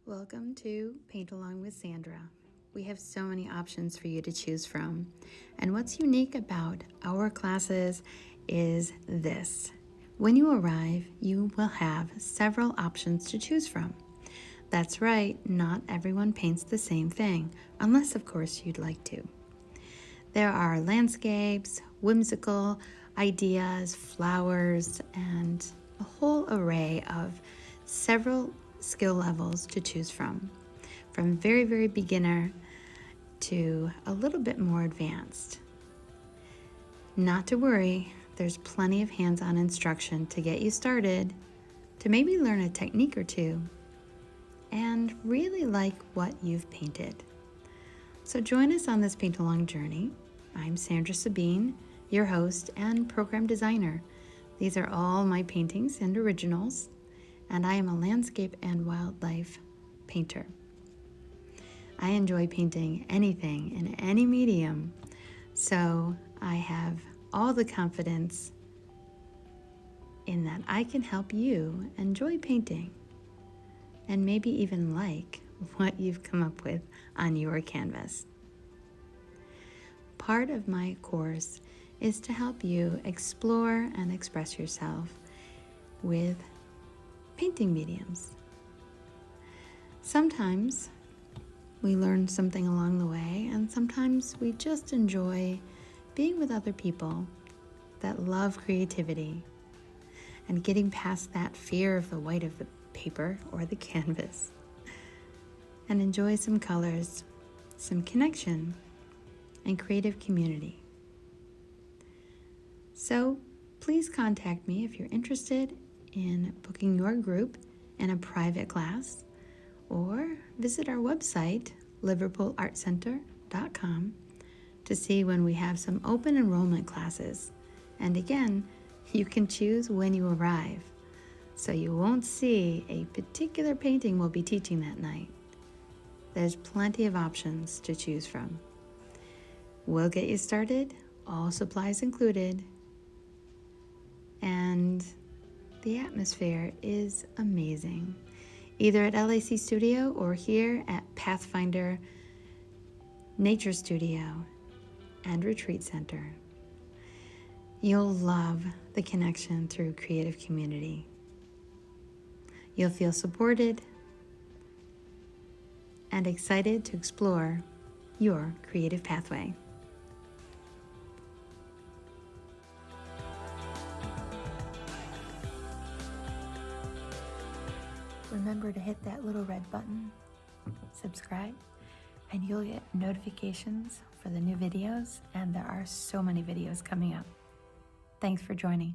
Welcome to Paint Along with Sandra. We have so many options for you to choose from. And what's unique about our classes is this. When you arrive, you will have several options to choose from. That's right, not everyone paints the same thing, unless of course you'd like to. There are landscapes, whimsical ideas, flowers, and a whole array of several skill levels to choose from very, very beginner to a little bit more advanced. Not to worry, there's plenty of hands-on instruction to get you started, to maybe learn a technique or two, and really like what you've painted. So join us on this paint along journey. I'm Sandra Sabine, your host and program designer. These are all my paintings and originals, and I am a landscape and wildlife painter. I enjoy painting anything in any medium, so I have all the confidence in that I can help you enjoy painting and maybe even like what you've come up with on your canvas. Part of my course is to help you explore and express yourself with painting mediums. Sometimes we learn something along the way, and sometimes we just enjoy being with other people that love creativity and getting past that fear of the white of the paper or the canvas and enjoy some colors, some connection, and creative community. So please contact me if you're interested in booking your group in a private class, or visit our website, liverpoolartcenter.com, to see when we have some open enrollment classes. And again, you can choose when you arrive, so you won't see a particular painting we'll be teaching that night. There's plenty of options to choose from. We'll get you started, all supplies included, and the atmosphere is amazing, either at LAC Studio or here at Pathfinder Nature Studio and Retreat Center. You'll love the connection through creative community. You'll feel supported and excited to explore your creative pathway. Remember to hit that little red button, subscribe, and you'll get notifications for the new videos, and there are so many videos coming up. Thanks for joining.